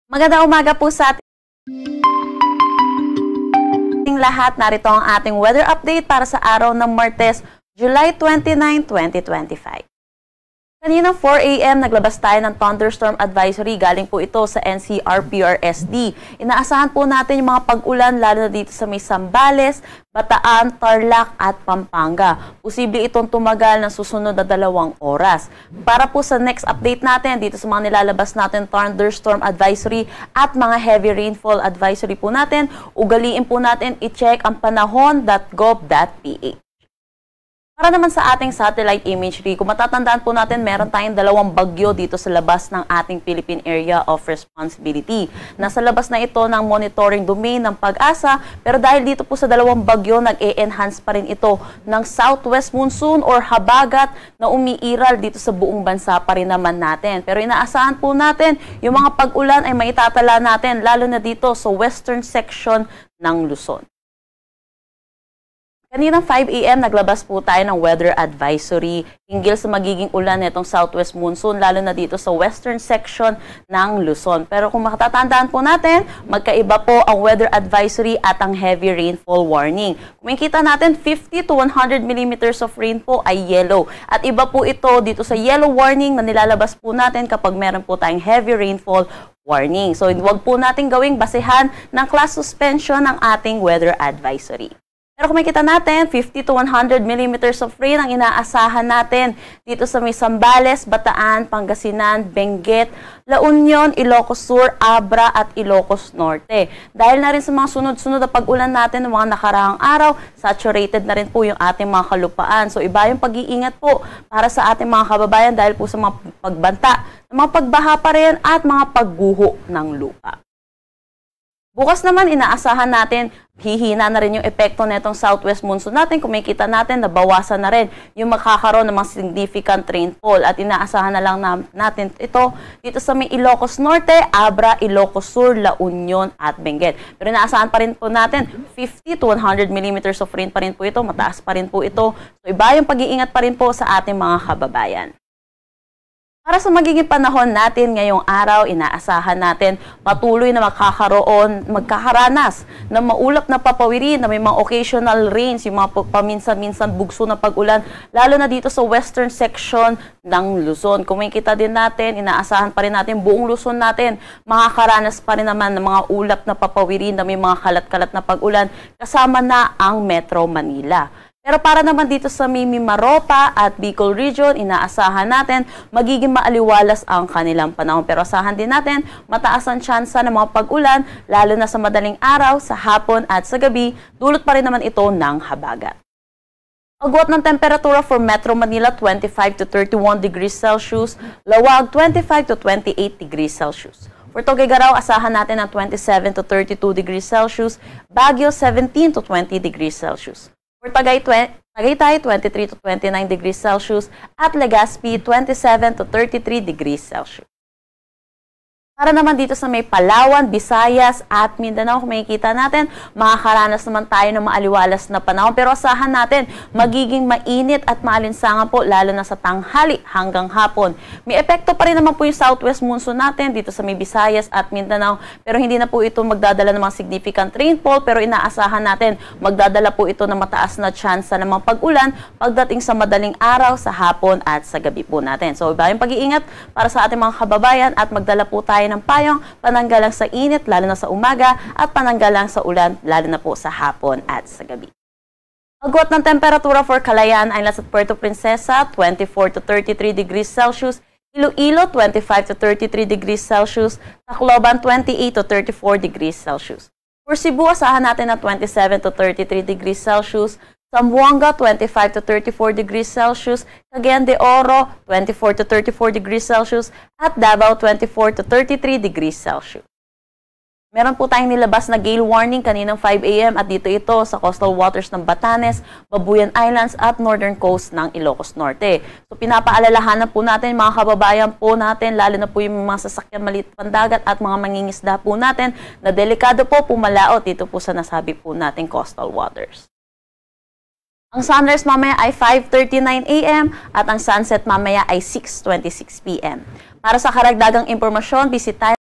Magandang umaga po sa ating lahat. Narito ang ating weather update para sa araw ng Martes, July 29, 2025. Kaninang 4 a.m. naglabas tayo ng thunderstorm advisory. Galing po ito sa NCR-PRSD. Inaasahan po natin yung mga pag-ulan lalo na dito sa may Zambales, Bataan, Tarlac at Pampanga. Posible itong tumagal ng susunod na 2 oras. Para po sa next update natin dito sa mga nilalabas natin thunderstorm advisory at mga heavy rainfall advisory po natin, ugaliin po natin i-check ang panahon.gov.ph. Para naman sa ating satellite imagery, kung matatandaan po natin, meron tayong 2 bagyo dito sa labas ng ating Philippine Area of Responsibility. Nasa labas na ito ng monitoring domain ng Pag-asa, pero dahil dito po sa 2 bagyo, nag-e-enhance pa rin ito ng southwest monsoon or habagat na umiiral dito sa buong bansa pa rin naman natin. Pero inaasahan po natin, yung mga pag-ulan ay maitatala natin, lalo na dito sa western section ng Luzon. Kaninang 5 a.m. naglabas po tayo ng weather advisory hinggil sa magiging ulan nitong southwest monsoon, lalo na dito sa western section ng Luzon. Pero kung makatatandaan po natin, magkaiba po ang weather advisory at ang heavy rainfall warning. Kung makikita natin, 50 to 100 millimeters of rain po ay yellow. At iba po ito dito sa yellow warning na nilalabas po natin kapag meron po tayong heavy rainfall warning. So, huwag po natin gawing basehan ng class suspension ng ating weather advisory. Pero kung makikita natin, 50 to 100 millimeters of rain ang inaasahan natin dito sa may Zambales, Bataan, Pangasinan, Benguet, La Union, Ilocos Sur, Abra at Ilocos Norte. Dahil na rin sa mga sunod-sunod na pag-ulan natin ng mga nakaraang araw, saturated na rin po yung ating mga kalupaan. So iba yung pag-iingat po para sa ating mga kababayan dahil po sa mga pagbanta, mga pagbaha pa rin at mga pagguho ng lupa. Bukas naman, inaasahan natin, hihina na rin yung epekto nitong southwest monsoon natin. Kung makikita natin, nabawasan na rin yung makakaroon ng mga significant rainfall. At inaasahan na lang natin ito dito sa may Ilocos Norte, Abra, Ilocos Sur, La Union at Benguet. Pero inaasahan pa rin po natin, 50 to 100 millimeters of rain pa rin po ito, mataas pa rin po ito. So iba yung pag-iingat pa rin po sa ating mga kababayan. Para sa magiging panahon natin ngayong araw, inaasahan natin patuloy na magkakaranas ng maulap na papawirin na may mga occasional rains, yung mga paminsan-minsan bugso na pag-ulan, lalo na dito sa western section ng Luzon. Kung makikita din natin, inaasahan pa rin natin buong Luzon natin, makakaranas pa rin naman ng mga ulap na papawirin na may mga kalat-kalat na pag-ulan, kasama na ang Metro Manila. Pero para naman dito sa Mimaropa at Bicol Region, inaasahan natin magiging maaliwalas ang kanilang panahon. Pero asahan din natin mataas ang tsansa ng mga pag-ulan, lalo na sa madaling araw, sa hapon at sa gabi, dulot pa rin naman ito ng habagat. Agwat ng temperatura for Metro Manila, 25 to 31 degrees Celsius, Lawag, 25 to 28 degrees Celsius. For Tuguegarao, asahan natin ang 27 to 32 degrees Celsius, Baguio, 17 to 20 degrees Celsius. For Tagaytay, 23 to 29 degrees Celsius at Legazpi, 27 to 33 degrees Celsius. Para naman dito sa may Palawan, Visayas at Mindanao, kung makikita natin, makakaranas naman tayo ng maaliwalas na panahon. Pero asahan natin, magiging mainit at maalinsangan po, lalo na sa tanghali hanggang hapon. May epekto pa rin naman po yung southwest monsoon natin dito sa may Visayas at Mindanao. Pero hindi na po ito magdadala ng mga significant rainfall. Pero inaasahan natin, magdadala po ito ng mataas na tsansa ng mga pag-ulan pagdating sa madaling araw, sa hapon at sa gabi po natin. So iba yung pag-iingat para sa ating mga kababayan at magdala po tayo ng payong, pananggalang sa init, lalo na sa umaga, at pananggalang sa ulan, lalo na po sa hapon at sa gabi. Agwat ng temperatura for Calayan Islands at Puerto Princesa, 24 to 33 degrees Celsius, Iloilo, 25 to 33 degrees Celsius, Tacloban, 28 to 34 degrees Celsius. For Cebu, asahan natin na 27 to 33 degrees Celsius, Zamboanga, 25 to 34 degrees Celsius, Cagayan de Oro, 24 to 34 degrees Celsius, at Davao, 24 to 33 degrees Celsius. Meron po tayong nilabas na gale warning kaninang 5 a.m. at dito ito sa coastal waters ng Batanes, Babuyan Islands at northern coast ng Ilocos Norte. So pinapaalalahanan po natin mga kababayan po natin, lalo na po yung mga sasakyan maliit pandagat at mga mangingisda po natin na delikado po pumalaot dito po sa nasabi po nating coastal waters. Ang sunrise mamaya ay 5:39 a.m. at ang sunset mamaya ay 6:26 p.m. Para sa karagdagang impormasyon, bisitahin